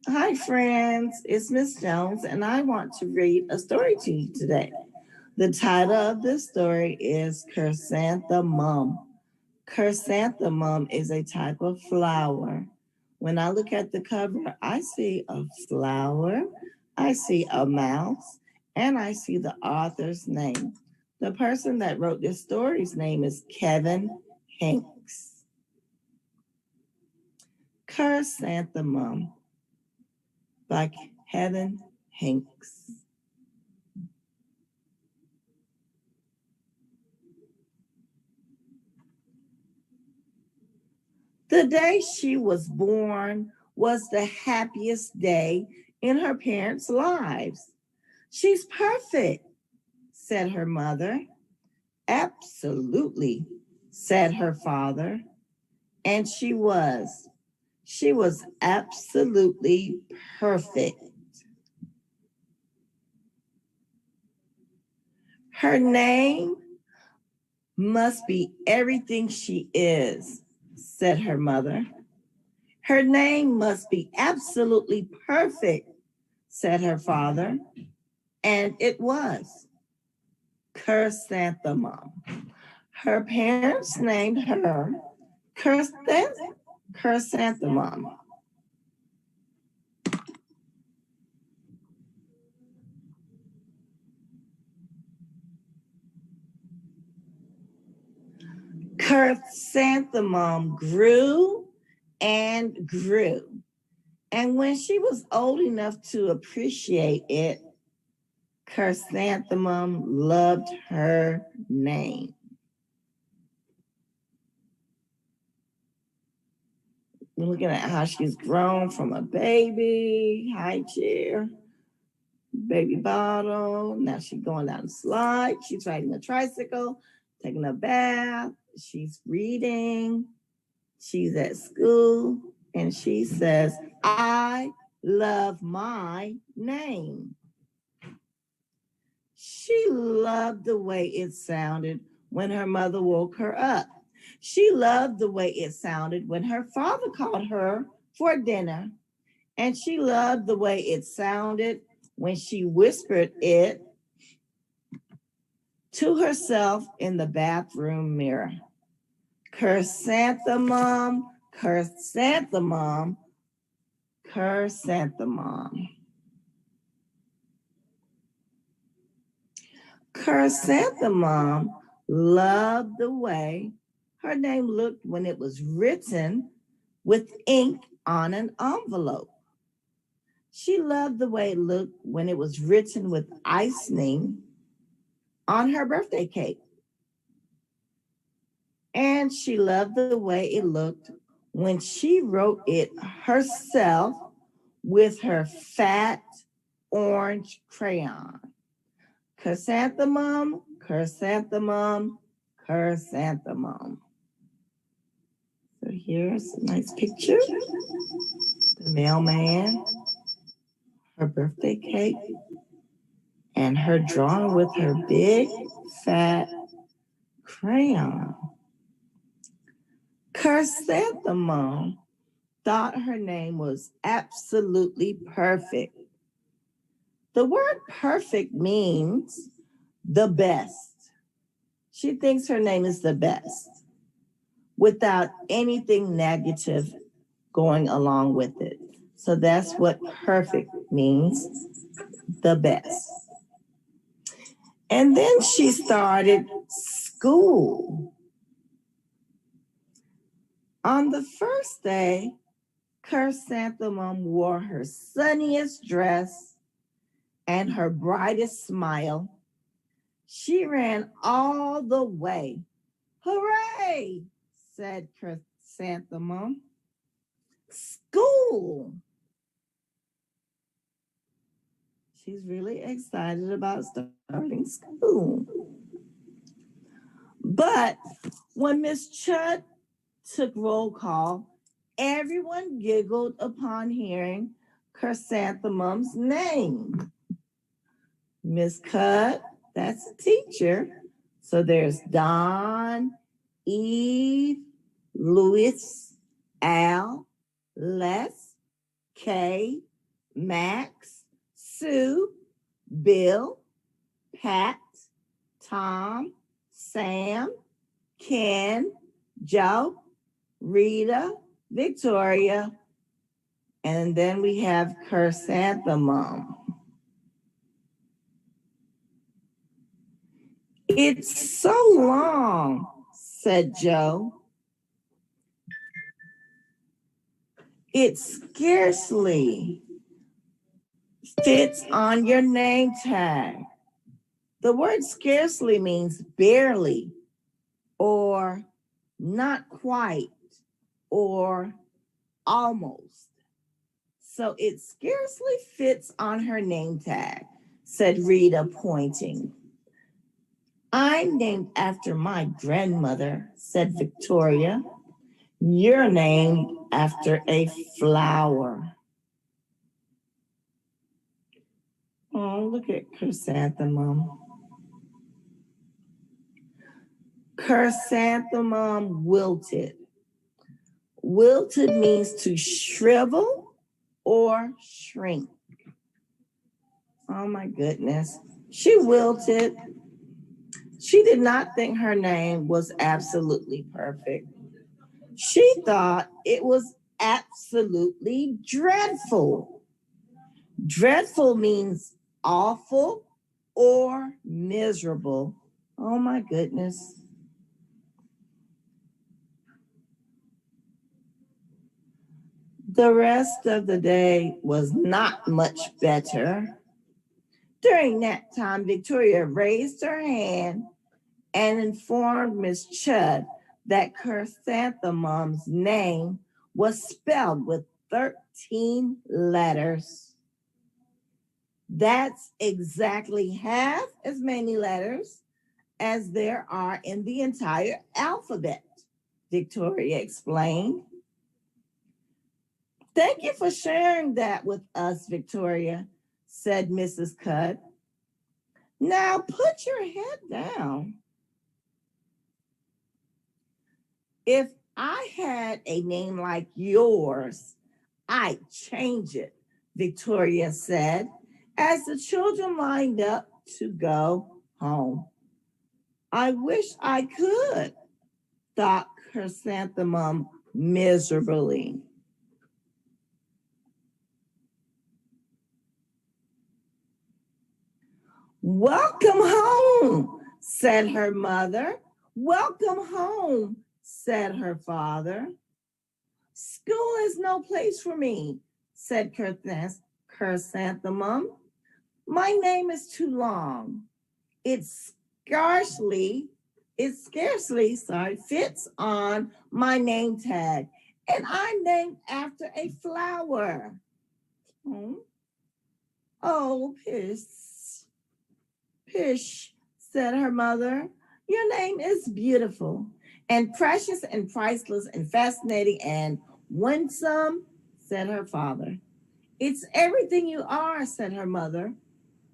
Hi, friends. It's Miss Jones, and I want to read a story to you today. The title of this story is Chrysanthemum. Chrysanthemum is a type of flower. When I look at the cover, I see a flower, I see a mouse, and I see the author's name. The person that wrote this story's name is Kevin Hanks. Chrysanthemum by Kevin Hanks. The day she was born was the happiest day in her parents' lives. She's perfect, said her mother. Absolutely, said her father. And she was. She was absolutely perfect. Her name must be everything she is, said her mother. Her name must be absolutely perfect, said her father. And it was Chrysanthemum. Her parents named her Chrysanthemum. Chrysanthemum grew and grew. And when she was old enough to appreciate it, Chrysanthemum loved her name. We're looking at how she's grown from a baby, high chair, baby bottle. Now she's going down the slide. She's riding a tricycle, taking a bath. She's reading. She's at school. And she says, I love my name. She loved the way it sounded when her mother woke her up. She loved the way it sounded when her father called her for dinner. And she loved the way it sounded when she whispered it to herself in the bathroom mirror. Chrysanthemum, chrysanthemum, chrysanthemum. Chrysanthemum loved the way her name looked when it was written with ink on an envelope. She loved the way it looked when it was written with icing on her birthday cake. And she loved the way it looked when she wrote it herself with her fat orange crayon. Chrysanthemum, chrysanthemum, chrysanthemum. So here's a nice picture. The mailman, her birthday cake, and her drawing with her big fat crayon. Chrysanthemum thought her name was absolutely perfect. The word perfect means the best. She thinks her name is the best without anything negative going along with it. So that's what perfect means, the best. And then she started school. On the first day, Chrysanthemum wore her sunniest dress and her brightest smile. She ran all the way. Hooray, said Chrysanthemum. School. She's really excited about starting school. But when Miss Chud took roll call, everyone giggled upon hearing Chrysanthemum's name. Miss Cud, that's a teacher. So there's Don, Eve, Louis, Al, Les, Kay, Max, Sue, Bill, Pat, Tom, Sam, Ken, Joe, Rita, Victoria, and then we have Chrysanthemum. It's so long, said Joe. It scarcely fits on your name tag. The word scarcely means barely, or not quite, or almost. So it scarcely fits on her name tag, said Rita, pointing. I'm named after my grandmother, said Victoria. You're named after a flower. Oh, look at Chrysanthemum. Chrysanthemum wilted. Wilted means to shrivel or shrink. Oh my goodness. She wilted. She did not think her name was absolutely perfect. She thought it was absolutely dreadful. Dreadful means awful or miserable. Oh my goodness. The rest of the day was not much better. During that time, Victoria raised her hand and informed Miss Chudd that Chrysanthemum's name was spelled with 13 letters. That's exactly half as many letters as there are in the entire alphabet, Victoria explained. Thank you for sharing that with us, Victoria, said Mrs. Cudd. Now put your head down. If I had a name like yours, I'd change it, Victoria said, as the children lined up to go home. I wish I could, thought Chrysanthemum miserably. Welcome home, said her mother. Welcome home, said her father. School is no place for me, said Chrysanthemum. My name is too long. It's it scarcely fits on my name tag. And I'm named after a flower. Hmm? Oh, pish, said her mother. Your name is beautiful and precious and priceless and fascinating and winsome, said her father. It's everything you are, said her mother.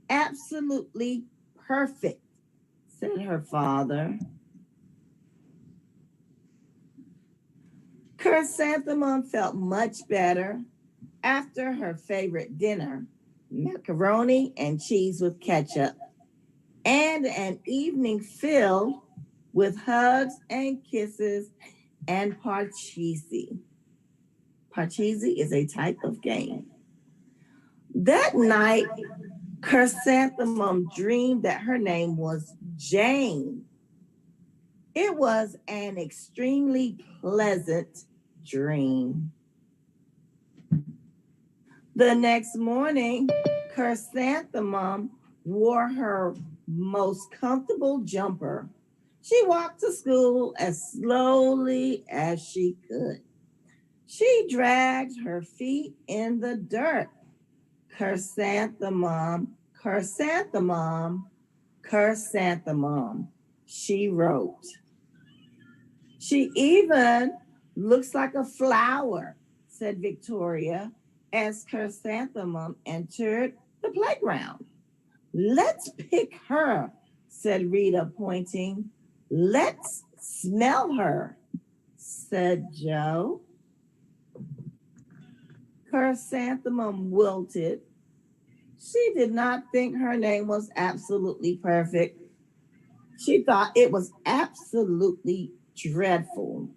Absolutely perfect, said her father. Chrysanthemum felt much better after her favorite dinner, macaroni and cheese with ketchup, and an evening filled with hugs and kisses and parcheesi. Parcheesi is a type of game. That night, Chrysanthemum dreamed that her name was Jane. It was an extremely pleasant dream. The next morning, Chrysanthemum wore her most comfortable jumper. She walked to school as slowly as she could. She dragged her feet in the dirt. Chrysanthemum, chrysanthemum, chrysanthemum, she wrote. She even looks like a flower, said Victoria, as Chrysanthemum entered the playground. Let's pick her, said Rita, pointing. Let's smell her, said Joe. Chrysanthemum wilted. She did not think her name was absolutely perfect. She thought it was absolutely dreadful.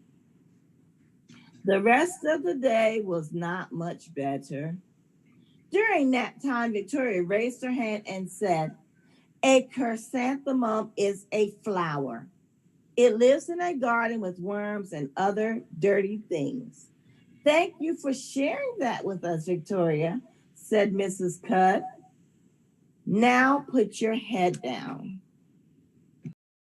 The rest of the day was not much better. During that time, Victoria raised her hand and said, "A chrysanthemum is a flower. It lives in a garden with worms and other dirty things." "Thank you for sharing that with us, Victoria," said Mrs. Cudd. "Now put your head down."